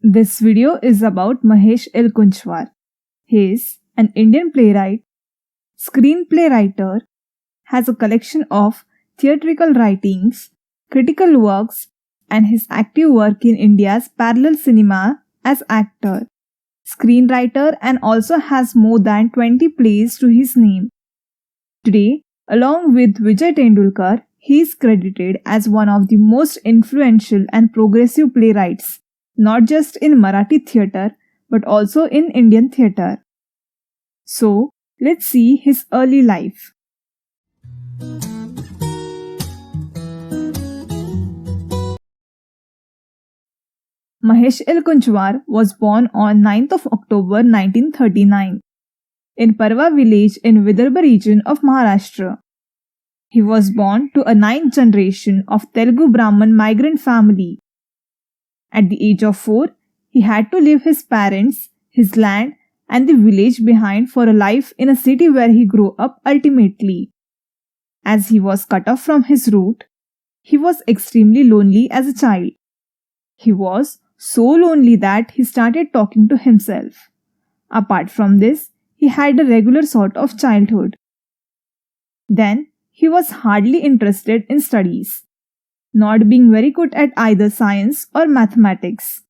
This video is about Mahesh Elkunchwar. He is an Indian playwright, screenplay writer, has a collection of theatrical writings, critical works, and his active work in India's parallel cinema as actor, screenwriter, and also has more than 20 plays to his name. Today, along with Vijay Tendulkar, he is credited as one of the most influential and progressive playwrights, not just in Marathi theatre but also in Indian theatre. So, let's see his early life. Mahesh Elkunchwar was born on 9th of October 1939 in Parva village in Vidarbha region of Maharashtra. He was born to a ninth generation of Telugu Brahmin migrant family. At the age of 4, he had to leave his parents, his land, and the village behind for a life in a city where he grew up ultimately. As he was cut off from his root, he was extremely lonely as a child. He was so lonely that he started talking to himself. Apart from this, he had a regular sort of childhood. Then, he was hardly interested in studies, not being very good at either science or mathematics.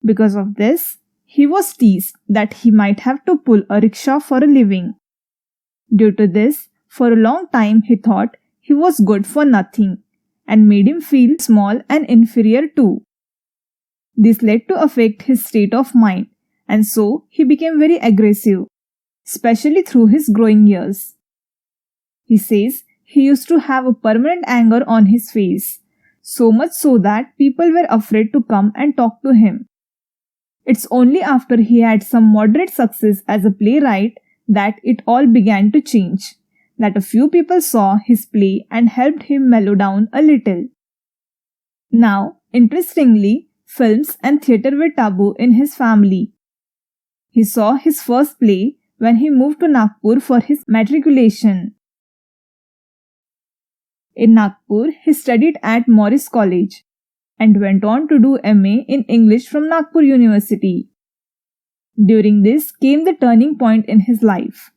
Because of this, he was teased that he might have to pull a rickshaw for a living. Due to this, for a long time he thought he was good for nothing and made him feel small and inferior too. This led to affect his state of mind, and so he became very aggressive, especially through his growing years. He says he used to have a permanent anger on his face, so much so that people were afraid to come and talk to him. It's only after he had some moderate success as a playwright that it all began to change, that a few people saw his play and helped him mellow down a little. Now, interestingly, films and theatre were taboo in his family. He saw his first play when he moved to Nagpur for his matriculation. In Nagpur, he studied at Morris College and went on to do MA in English from Nagpur University. During this came the turning point in his life.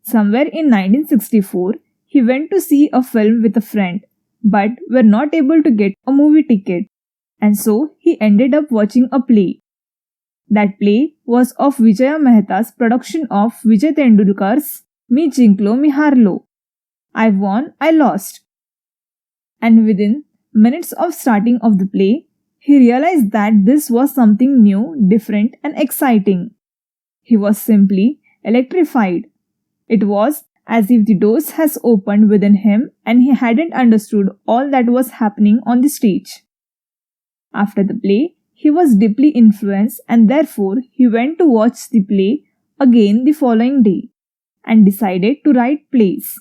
Somewhere in 1964, he went to see a film with a friend, but were not able to get a movie ticket, and so he ended up watching a play. That play was of Vijay Mehta's production of Vijay Tendulkar's Mi Jinklo Mi Harlo, I Won, I Lost. And within minutes of starting of the play, he realized that this was something new, different, and exciting. He was simply electrified. It was as if the doors has opened within him and he hadn't understood all that was happening on the stage. After the play, he was deeply influenced and therefore he went to watch the play again the following day and decided to write plays.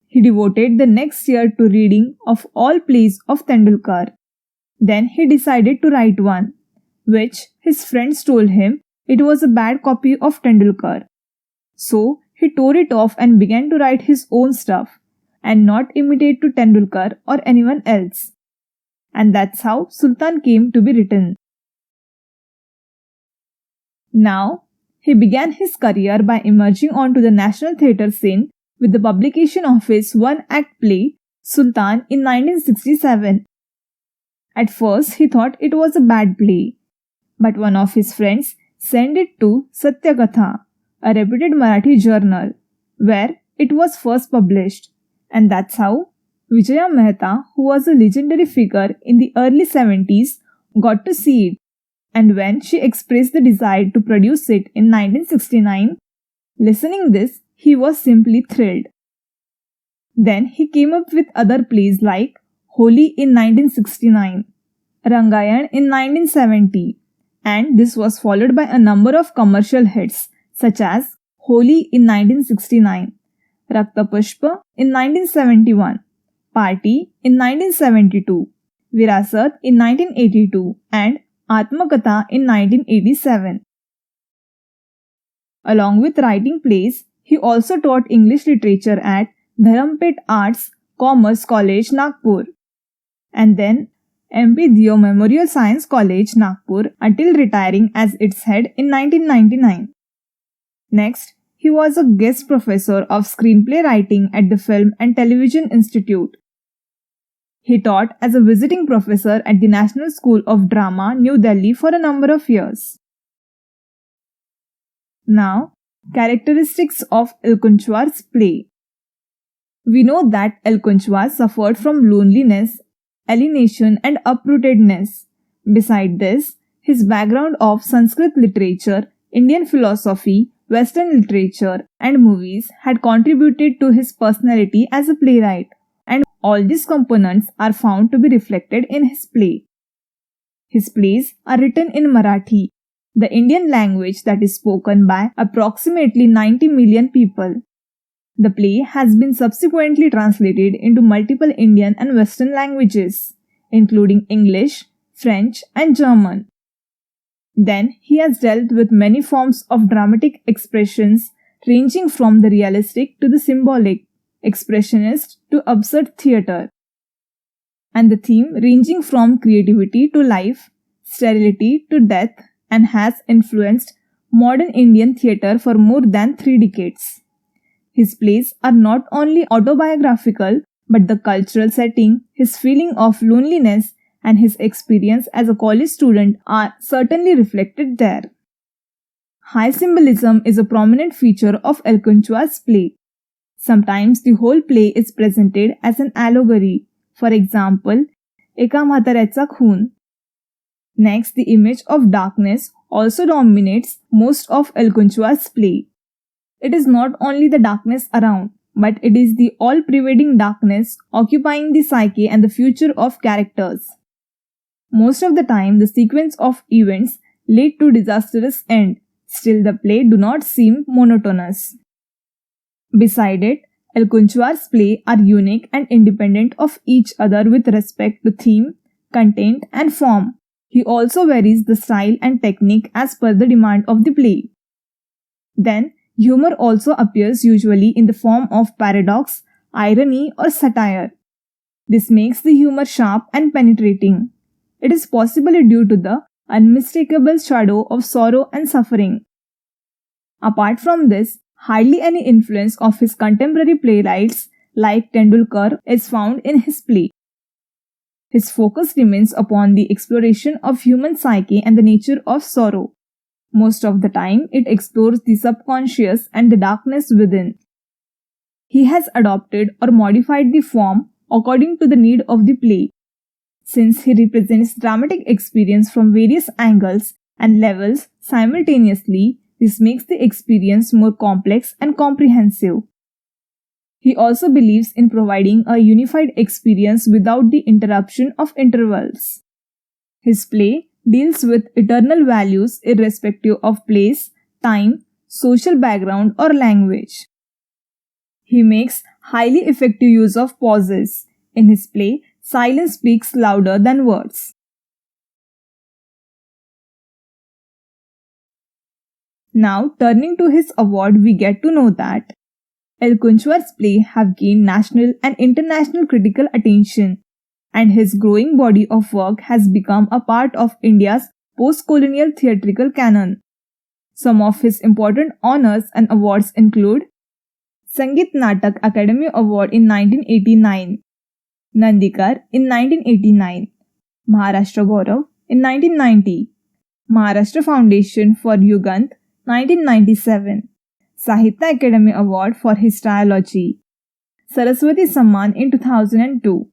He devoted the next year to reading of all plays of Tendulkar. Then he decided to write one, which his friends told him it was a bad copy of Tendulkar. So he tore it off and began to write his own stuff and not imitate to Tendulkar or anyone else. And that's how Sultan came to be written. Now, he began his career by emerging onto the national theatre scene with the publication of his one-act play, Sultan, in 1967. At first, he thought it was a bad play, but one of his friends sent it to Satyakatha, a reputed Marathi journal, where it was first published, and that's how Vijay Mehta, who was a legendary figure in the early 70s, got to see it, and when she expressed the desire to produce it in 1969, listening this, he was simply thrilled. Then he came up with other plays like Holi in 1969, Rangayan in 1970, and this was followed by a number of commercial hits such as Holi in 1969, Rakta Pushpa in 1971, Party in 1972, Virasat in 1982, and Atmakatha in 1987. Along with writing plays, he also taught English literature at Dharampet Arts Commerce College, Nagpur. And then, MP Dio Memorial Science College, Nagpur, until retiring as its head in 1999. Next, he was a guest professor of screenplay writing at the Film and Television Institute. He taught as a visiting professor at the National School of Drama, New Delhi for a number of years. Now, characteristics of Elkunchwar's play. We know that Elkunchwar suffered from loneliness, alienation, and uprootedness. Beside this, his background of Sanskrit literature, Indian philosophy, Western literature, and movies had contributed to his personality as a playwright, and all these components are found to be reflected in his play. His plays are written in Marathi, the Indian language that is spoken by approximately 90 million people. The play has been subsequently translated into multiple Indian and Western languages, including English, French, and German. Then he has dealt with many forms of dramatic expressions ranging from the realistic to the symbolic, expressionist to absurd theatre, and the theme ranging from creativity to life, sterility to death, and has influenced modern Indian theatre for more than 3 decades. His plays are not only autobiographical, but the cultural setting, his feeling of loneliness, and his experience as a college student are certainly reflected there. High symbolism is a prominent feature of Elkunchwar's play. Sometimes the whole play is presented as an allegory, for example, Eka Mehrotraचा खून. Next, the image of darkness also dominates most of Elkunchwar's play. It is not only the darkness around, but it is the all-pervading darkness occupying the psyche and the future of characters. Most of the time, the sequence of events lead to disastrous end. Still, the play do not seem monotonous. Beside it, Elkunchwar's plays are unique and independent of each other with respect to theme, content, and form. He also varies the style and technique as per the demand of the play. Then, humor also appears usually in the form of paradox, irony, or satire. This makes the humor sharp and penetrating. It is possibly due to the unmistakable shadow of sorrow and suffering. Apart from this, hardly any influence of his contemporary playwrights like Tendulkar is found in his play. His focus remains upon the exploration of human psyche and the nature of sorrow. Most of the time, it explores the subconscious and the darkness within. He has adopted or modified the form according to the need of the play. Since he represents dramatic experience from various angles and levels simultaneously, this makes the experience more complex and comprehensive. He also believes in providing a unified experience without the interruption of intervals. His play deals with eternal values irrespective of place, time, social background, or language. He makes highly effective use of pauses. In his play, silence speaks louder than words. Now, turning to his award, we get to know that Elkunchwar's plays have gained national and international critical attention, and his growing body of work has become a part of India's post-colonial theatrical canon. Some of his important honors and awards include Sangeet Natak Academy Award in 1989, Nandikar in 1989, Maharashtra Gaurav in 1990, Maharashtra Foundation for Yugant 1997, Sahitya Academy Award for his trilogy, Saraswati Samman in 2002,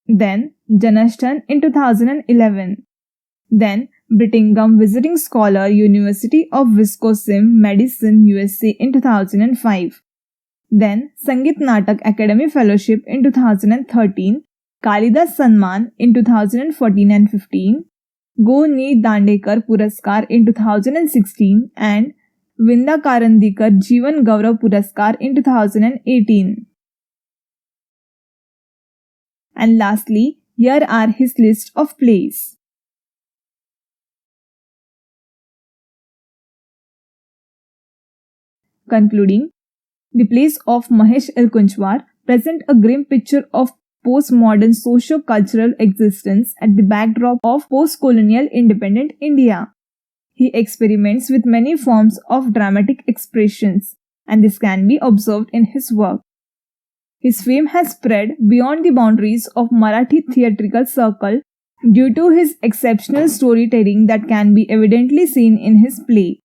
then Janashtan in 2011, then Brittingham Visiting Scholar University of Wisconsin, Madison, USA in 2005, then Sangeet Natak Academy Fellowship in 2013, Kalidas Sanman in 2014 and 15, Go Ni Dandekar Puraskar in 2016 and Vinda Karandikar Jeevan Gaurav Puraskar in 2018. And lastly, here are his list of plays. Concluding, the plays of Mahesh Elkunchwar present a grim picture of postmodern socio-cultural existence at the backdrop of post-colonial independent India. He experiments with many forms of dramatic expressions, and this can be observed in his work. His fame has spread beyond the boundaries of Marathi theatrical circle due to his exceptional storytelling that can be evidently seen in his play.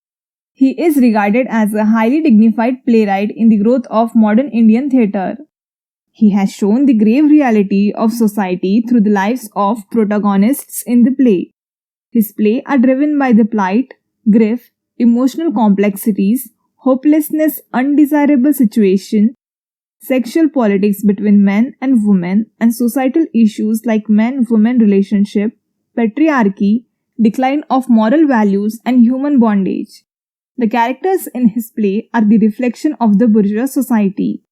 He is regarded as a highly dignified playwright in the growth of modern Indian theatre. He has shown the grave reality of society through the lives of protagonists in the play. His plays are driven by the plight, grief, emotional complexities, hopelessness, undesirable situation, sexual politics between men and women, and societal issues like man-woman relationship, patriarchy, decline of moral values, and human bondage. The characters in his play are the reflection of the bourgeois society.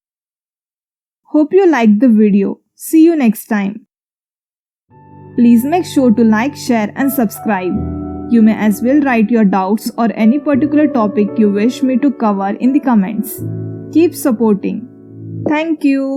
Hope you liked the video. See you next time. Please make sure to like, share, and subscribe. You may as well write your doubts or any particular topic you wish me to cover in the comments. Keep supporting. Thank you.